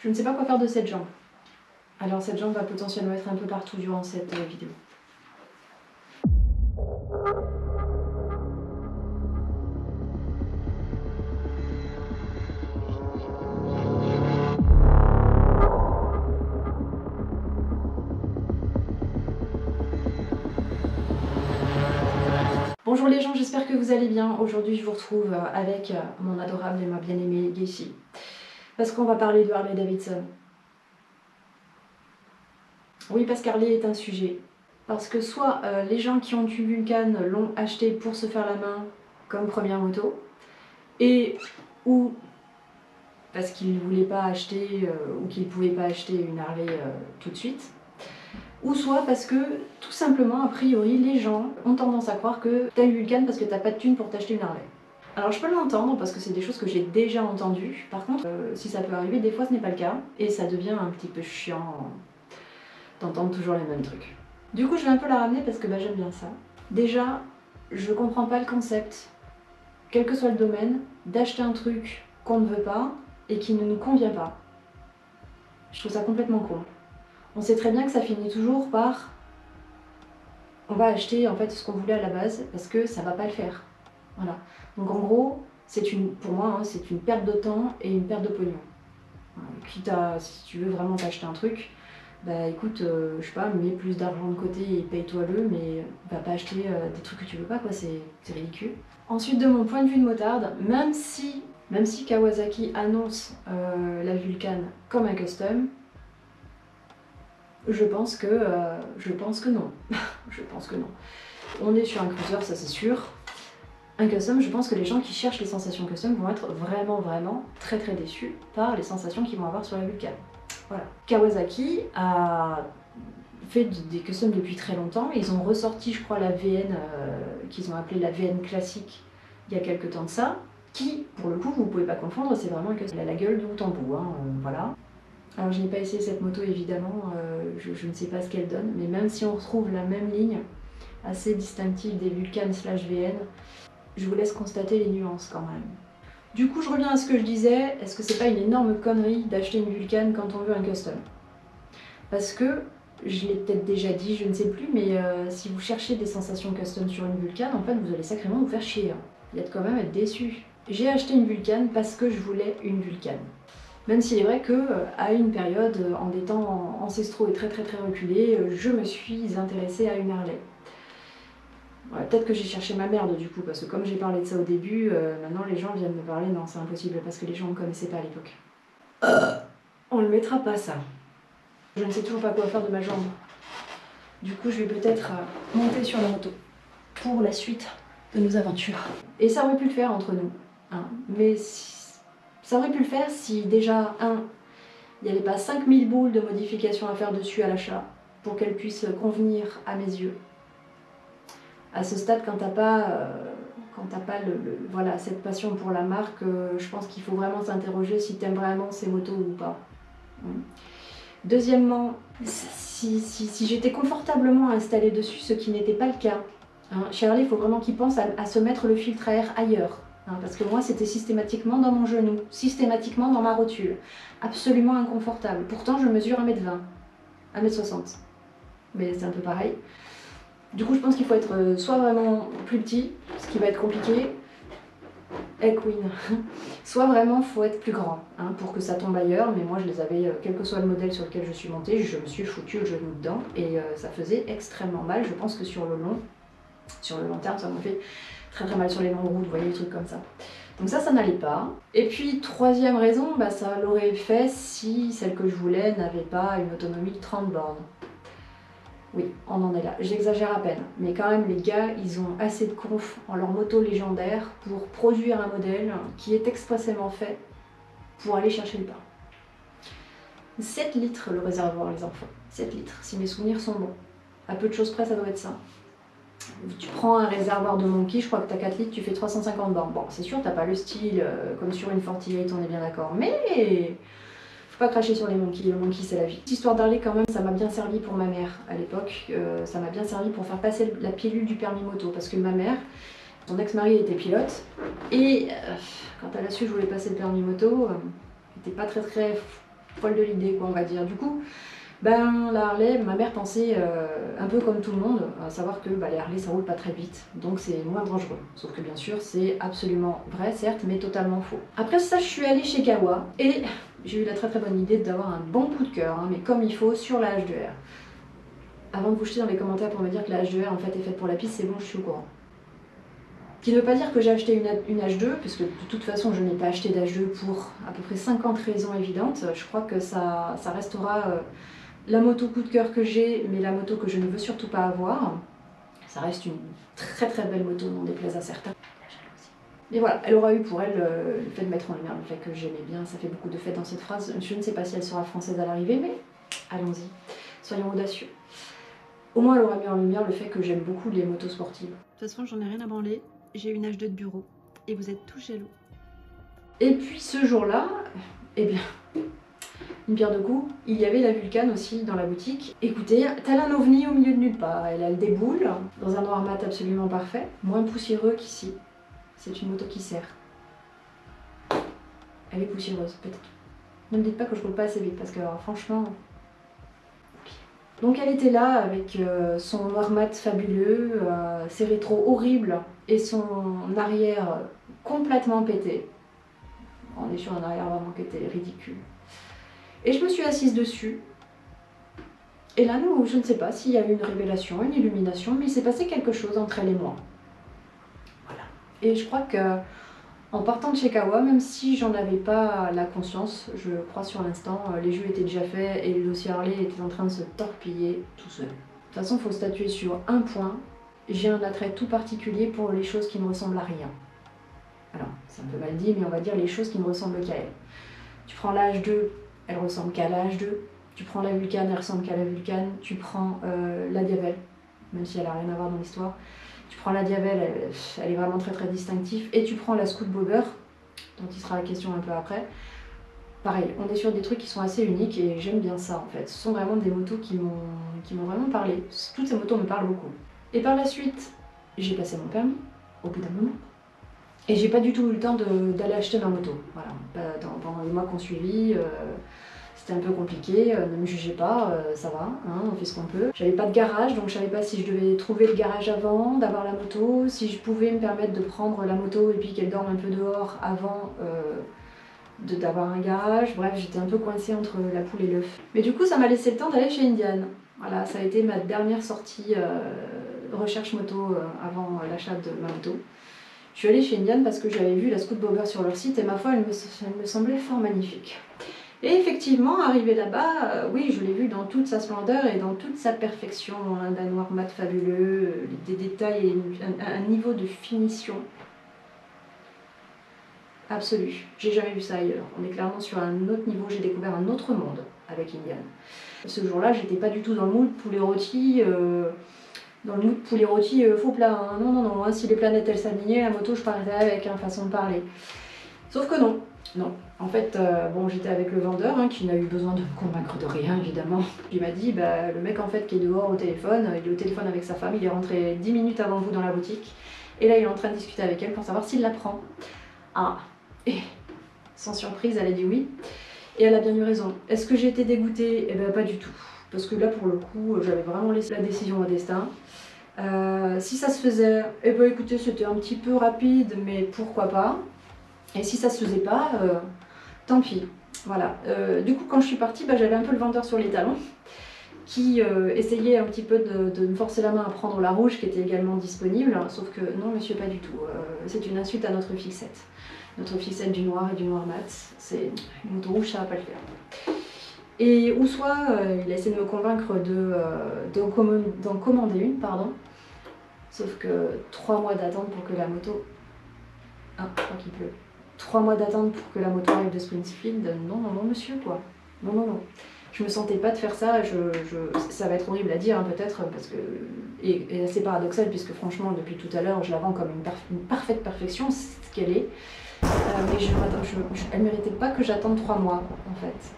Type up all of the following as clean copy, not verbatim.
Je ne sais pas quoi faire de cette jambe. Alors cette jambe va potentiellement être un peu partout durant cette vidéo. Bonjour les gens, j'espère que vous allez bien. Aujourd'hui je vous retrouve avec mon adorable et ma bien-aimée Gacy. Parce qu'on va parler de Harley Davidson. Oui, parce qu'Harley est un sujet. Parce que soit les gens qui ont une Vulcan l'ont acheté pour se faire la main comme première moto, ou parce qu'ils ne voulaient pas acheter ou qu'ils ne pouvaient pas acheter une Harley tout de suite, ou soit parce que tout simplement, a priori, les gens ont tendance à croire que tu as une Vulcan parce que tu n'as pas de thune pour t'acheter une Harley. Alors je peux l'entendre parce que c'est des choses que j'ai déjà entendues. Par contre, si ça peut arriver, des fois ce n'est pas le cas et ça devient un petit peu chiant d'entendre toujours les mêmes trucs. Du coup, je vais un peu la ramener parce que j'aime bien ça. Déjà, je comprends pas le concept, quel que soit le domaine, d'acheter un truc qu'on ne veut pas et qui ne nous convient pas. Je trouve ça complètement con. On sait très bien que ça finit toujours par on va acheter en fait ce qu'on voulait à la base parce que ça va pas le faire. Voilà. Donc en gros, pour moi, c'est une perte de temps et une perte de pognon. Quitte à, si tu veux vraiment t'acheter un truc, bah écoute, je sais pas, mets plus d'argent de côté et paye-toi-le, mais va pas acheter des trucs que tu veux pas, quoi, c'est ridicule. Ensuite, de mon point de vue de motarde, même si Kawasaki annonce la Vulcan comme un custom, je pense que non. Je pense que non. On est sur un cruiser, ça c'est sûr. Un custom, je pense que les gens qui cherchent les sensations custom vont être vraiment très déçus par les sensations qu'ils vont avoir sur la Vulcan. Voilà. Kawasaki a fait des customs depuis très longtemps. Ils ont ressorti, je crois, la VN qu'ils ont appelée la VN classique il y a quelques temps de ça, qui, pour le coup, vous pouvez pas confondre, c'est vraiment un custom. Elle a la gueule de bout en bout, voilà. Alors je n'ai pas essayé cette moto évidemment, je ne sais pas ce qu'elle donne, mais même si on retrouve la même ligne assez distinctive des Vulcan / VN, je vous laisse constater les nuances quand même. Du coup je reviens à ce que je disais, est-ce que c'est pas une énorme connerie d'acheter une Vulcan quand on veut un custom? Parce que, je l'ai peut-être déjà dit, je ne sais plus, mais si vous cherchez des sensations custom sur une Vulcan, en fait vous allez sacrément vous faire chier. Vous allez quand même être déçu. J'ai acheté une Vulcan parce que je voulais une Vulcan. Même s'il est vrai qu'à une période, en des temps ancestraux et très reculés, je me suis intéressée à une Harley. Ouais, peut-être que j'ai cherché ma merde du coup, parce que comme j'ai parlé de ça au début, maintenant les gens viennent me parler, non c'est impossible, parce que les gens ne me connaissaient pas à l'époque. On le mettra pas ça. Je ne sais toujours pas quoi faire de ma jambe. Du coup je vais peut-être monter sur la moto pour la suite de nos aventures. Et ça aurait pu le faire entre nous, mais ça aurait pu le faire si déjà, il n'y avait pas 5000 boules de modifications à faire dessus à l'achat pour qu'elle puisse convenir à mes yeux. À ce stade, quand t'as pas, voilà, cette passion pour la marque, je pense qu'il faut vraiment s'interroger si t'aimes vraiment ces motos ou pas. Deuxièmement, si j'étais confortablement installée dessus, ce qui n'était pas le cas, chez Harley, il faut vraiment qu'ils pensent à se mettre le filtre à air ailleurs. Parce que moi c'était systématiquement dans mon genou, systématiquement dans ma rotule, absolument inconfortable. Pourtant je mesure 1m20, 1m60, mais c'est un peu pareil. Du coup je pense qu'il faut être soit vraiment plus petit, ce qui va être compliqué, Queen, soit vraiment faut être plus grand pour que ça tombe ailleurs, mais moi je les avais, quel que soit le modèle sur lequel je suis montée, je me suis foutu le genou dedans et ça faisait extrêmement mal. Je pense que sur le long terme ça m'a fait très mal sur les longues routes, vous voyez, des trucs comme ça. Donc ça n'allait pas. Et puis troisième raison, ça l'aurait fait si celle que je voulais n'avait pas une autonomie de 30 bornes. Oui, on en est là. J'exagère à peine. Mais quand même, les gars, ils ont assez de conf en leur moto légendaire pour produire un modèle qui est expressément fait pour aller chercher le pain. 7 litres le réservoir, les enfants. 7 litres, si mes souvenirs sont bons. À peu de choses près, ça doit être ça. Tu prends un réservoir de Monkey, je crois que tu as 4 litres, tu fais 350 bornes. Bon, c'est sûr, t'as pas le style comme sur une 48, on est bien d'accord, mais faut pas cracher sur les Monkey, le Monkey c'est la vie. Cette histoire d'Harley quand même, ça m'a bien servi pour ma mère à l'époque, ça m'a bien servi pour faire passer la pilule du permis moto, parce que ma mère, son ex-mari était pilote, et quand elle a su que je voulais passer le permis moto, elle était pas très folle de l'idée, quoi, on va dire. Du coup, ben, la Harley, ma mère pensait un peu comme tout le monde, à savoir que les Harley ça roule pas très vite, donc c'est moins dangereux. Sauf que bien sûr, c'est absolument vrai, certes, mais totalement faux. Après ça, je suis allée chez Kawa et j'ai eu la très bonne idée d'avoir un bon coup de cœur, hein, mais comme il faut, sur la H2R. Avant de vous jeter dans les commentaires pour me dire que la H2R en fait est faite pour la piste, c'est bon, je suis au courant. Ce qui ne veut pas dire que j'ai acheté une H2, puisque de toute façon je n'ai pas acheté d'H2 pour à peu près 50 raisons évidentes. Je crois que ça restera la moto coup de cœur que j'ai, mais la moto que je ne veux surtout pas avoir. Ça reste une très belle moto, n'en déplaise à certains. Et voilà, elle aura eu pour elle le fait de mettre en lumière le fait que j'aimais bien, ça fait beaucoup de fait dans cette phrase. Je ne sais pas si elle sera française à l'arrivée, mais allons-y, soyons audacieux. Au moins elle aura mis en lumière le fait que j'aime beaucoup les motos sportives. De toute façon j'en ai rien à branler, j'ai une H2 de bureau, et vous êtes tous jaloux. Et puis ce jour-là, eh bien, une pierre deux coups, il y avait la Vulcan aussi dans la boutique. Écoutez, tel un ovni au milieu de nulle part. Elle déboule dans un noir mat absolument parfait, moins poussiéreux qu'ici. C'est une moto qui sert. Elle est poussiéreuse, peut-être. Ne me dites pas que je roule pas assez vite, parce que alors, franchement... Donc elle était là avec son noir mat fabuleux, ses rétros horribles et son arrière complètement pété. On est sur un arrière vraiment qui était ridicule. Et je me suis assise dessus. Et là, non, je ne sais pas s'il y a eu une révélation, une illumination, mais il s'est passé quelque chose entre elle et moi. Voilà. Et je crois que en partant de chez Kawa, même si j'en avais pas la conscience, je crois sur l'instant, les jeux étaient déjà faits et le dossier Harley était en train de se torpiller tout seul. De toute façon, il faut statuer sur un point. J'ai un attrait tout particulier pour les choses qui ne ressemblent à rien. Alors, c'est un peu mal dit, mais on va dire les choses qui ne ressemblent qu'à elle. Tu prends la H2, elle ressemble qu'à la H2. Tu prends la Vulcan, elle ressemble qu'à la Vulcan. Tu prends la Diavel, même si elle n'a rien à voir dans l'histoire. Tu prends la Diavel, elle est vraiment très distinctive. Et tu prends la Scoot Bobber, dont il sera la question un peu après. Pareil, on est sur des trucs qui sont assez uniques et j'aime bien ça en fait. Ce sont vraiment des motos qui m'ont vraiment parlé. Toutes ces motos me parlent beaucoup. Et par la suite, j'ai passé mon permis, au bout d'un moment. Et j'ai pas du tout eu le temps d'aller acheter ma moto. Voilà. Pendant les mois qu'on suivit, c'était un peu compliqué, ne me jugez pas, ça va, hein, on fait ce qu'on peut. J'avais pas de garage, donc je savais pas si je devais trouver le garage avant d'avoir la moto, si je pouvais me permettre de prendre la moto et puis qu'elle dorme un peu dehors avant d'avoir un garage. Bref, j'étais un peu coincée entre la poule et l'œuf. Mais du coup, ça m'a laissé le temps d'aller chez Indian. Voilà, ça a été ma dernière sortie recherche moto avant l'achat de ma moto. Je suis allée chez Indian parce que j'avais vu la Scoot Bobber sur leur site et ma foi, elle me semblait fort magnifique. Et effectivement, arrivé là-bas, oui, je l'ai vue dans toute sa splendeur et dans toute sa perfection, d'un noir mat fabuleux, des détails et un niveau de finition absolu. J'ai jamais vu ça ailleurs. On est clairement sur un autre niveau, j'ai découvert un autre monde avec Indian. Ce jour-là, j'étais pas du tout dans le mood poulet rôti. Faux plat, hein. Non, hein. Si les planètes elles s'alignaient, la moto je partais avec, hein, façon de parler. Sauf que non, en fait, bon, j'étais avec le vendeur, hein, qui n'a eu besoin de me convaincre de rien évidemment. Il m'a dit, le mec en fait qui est dehors au téléphone, il est au téléphone avec sa femme, il est rentré 10 minutes avant vous dans la boutique, et là il est en train de discuter avec elle pour savoir s'il la prend. Ah, et sans surprise, elle a dit oui, et elle a bien eu raison. Est-ce que j'ai été dégoûtée? Eh ben pas du tout. Parce que là, pour le coup, j'avais vraiment laissé la décision au destin. Si ça se faisait, eh ben écoutez, c'était un petit peu rapide, mais pourquoi pas. Et si ça se faisait pas, tant pis. Voilà. Du coup, quand je suis partie, j'avais un peu le vendeur sur les talons, qui essayait un petit peu de me forcer la main à prendre la rouge, qui était également disponible. Sauf que non, monsieur, pas du tout. C'est une insulte à notre fixette. Notre fixette du noir et du noir mat. C'est une moto rouge, ça va pas le faire. Et ou soit il a essayé de me convaincre d'en commander une, pardon. Sauf que 3 mois d'attente pour que la moto... Ah, je crois qu'il pleut. 3 mois d'attente pour que la moto arrive de Springfield. Non, monsieur, quoi. Non. Je me sentais pas de faire ça. Ça va être horrible à dire, hein, peut-être, parce que... Et assez paradoxal, puisque franchement, depuis tout à l'heure, je la vends comme une parfaite perfection, c'est ce qu'elle est. Mais elle méritait pas que j'attende 3 mois, en fait.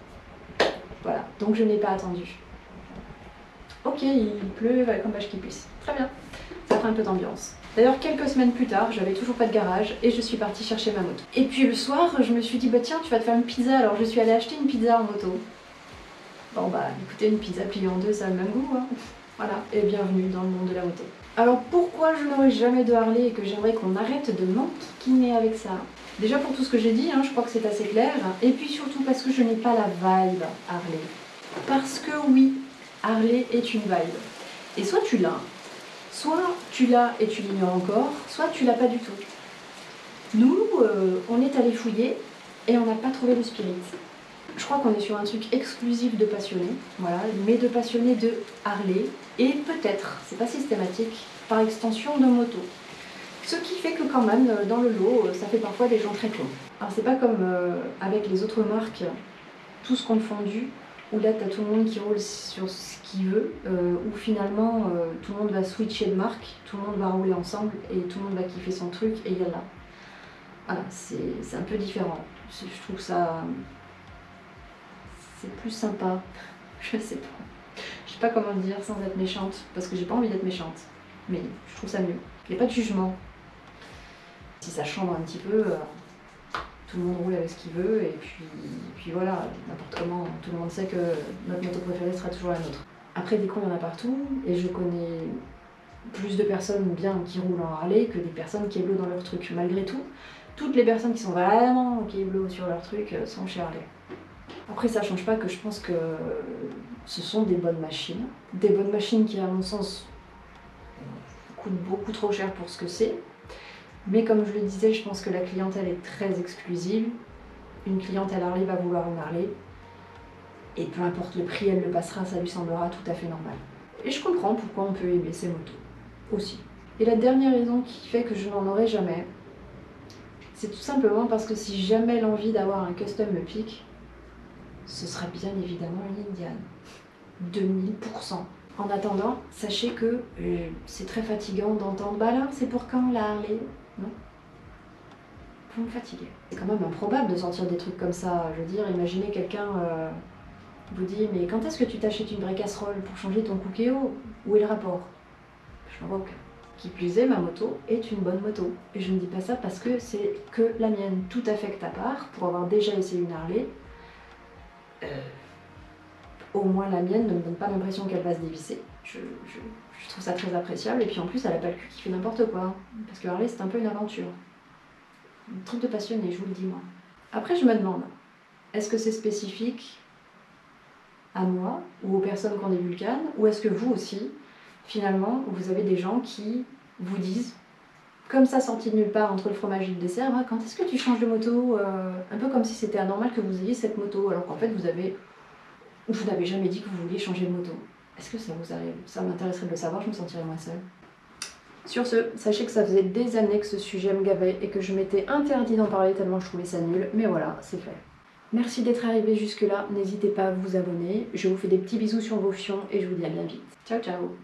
Voilà, donc je n'ai pas attendu. Ok, il pleut comme vache qui puisse. Très bien. Ça fera un peu d'ambiance. D'ailleurs, quelques semaines plus tard, j'avais toujours pas de garage et je suis partie chercher ma moto. Et puis le soir, je me suis dit, bah tiens, tu vas te faire une pizza, alors je suis allée acheter une pizza en moto. Bon bah écoutez, une pizza pliée en deux, ça a le même goût, hein. Voilà, et bienvenue dans le monde de la moto. Alors pourquoi je n'aurai jamais de Harley et que j'aimerais qu'on arrête de m'enquiquiner avec ça? Déjà pour tout ce que j'ai dit, hein, je crois que c'est assez clair. Et puis surtout parce que je n'ai pas la vibe Harley. Parce que oui, Harley est une vibe. Et soit tu l'as et tu l'ignores encore, soit tu l'as pas du tout. Nous, on est allé fouiller et on n'a pas trouvé le spirit. Je crois qu'on est sur un truc exclusif de passionnés, voilà, mais de passionnés de Harley, et peut-être, c'est pas systématique, par extension de moto. Ce qui fait que quand même, dans le lot, ça fait parfois des gens très cons. Alors c'est pas comme avec les autres marques, tous confondus, où là t'as tout le monde qui roule sur ce qu'il veut, où finalement tout le monde va switcher de marque, tout le monde va rouler ensemble, et tout le monde va kiffer son truc, et il y a là. Voilà, c'est un peu différent. Je trouve ça... c'est plus sympa. Je sais pas. Je sais pas comment le dire sans être méchante, parce que j'ai pas envie d'être méchante. Mais je trouve ça mieux. Il n'y a pas de jugement. Si ça chambre un petit peu, tout le monde roule avec ce qu'il veut, et puis voilà, n'importe comment. Tout le monde sait que notre moto préférée sera toujours la nôtre. Après, des cons, il y en a partout, et je connais plus de personnes bien qui roulent en Harley que des personnes qui éblouent dans leur truc. Malgré tout, toutes les personnes qui sont vraiment qui éblouent sur leur truc sont chez Harley. Après, ça change pas que je pense que ce sont des bonnes machines. Des bonnes machines qui, à mon sens, coûtent beaucoup trop cher pour ce que c'est. Mais comme je le disais, je pense que la clientèle est très exclusive. Une clientèle Harley va vouloir une Harley. Et peu importe le prix, elle le passera, ça lui semblera tout à fait normal. Et je comprends pourquoi on peut aimer ces motos, aussi. Et la dernière raison qui fait que je n'en aurai jamais, c'est tout simplement parce que si jamais l'envie d'avoir un custom me pique, ce sera bien évidemment une Indian. 2000%. En attendant, sachez que c'est très fatigant d'entendre « Bah là, c'est pour quand la Harley ?» Non. Vous me fatiguez. C'est quand même improbable de sortir des trucs comme ça. Je veux dire, imaginez quelqu'un vous dit « Mais quand est-ce que tu t'achètes une vraie casserole pour changer ton Cookéo ? Où est le rapport ?» Je n'en vois aucun. Qui plus est, ma moto est une bonne moto. Et je ne dis pas ça parce que c'est que la mienne, tout à fait que ta part, pour avoir déjà essayé une Harley. Au moins la mienne ne me donne pas l'impression qu'elle va se dévisser. Je trouve ça très appréciable, et puis en plus elle a pas le cul qui fait n'importe quoi. Parce que Harley c'est un peu une aventure. Un truc de passionné, je vous le dis moi. Après je me demande, est-ce que c'est spécifique à moi ou aux personnes qui ont des Vulcanes, ou est-ce que vous aussi, finalement, vous avez des gens qui vous disent, comme ça sorti de nulle part entre le fromage et le dessert, ah, quand est-ce que tu changes de moto, un peu comme si c'était anormal que vous ayez cette moto, alors qu'en fait vous n'avez jamais dit que vous vouliez changer de moto. Est-ce que ça vous arrive? Ça m'intéresserait de le savoir, je me sentirais moins seule. Sur ce, sachez que ça faisait des années que ce sujet me gavait et que je m'étais interdit d'en parler tellement je trouvais ça nul, mais voilà, c'est fait. Merci d'être arrivé jusque là, n'hésitez pas à vous abonner, je vous fais des petits bisous sur vos fions et je vous dis à bien vite. Ciao ciao.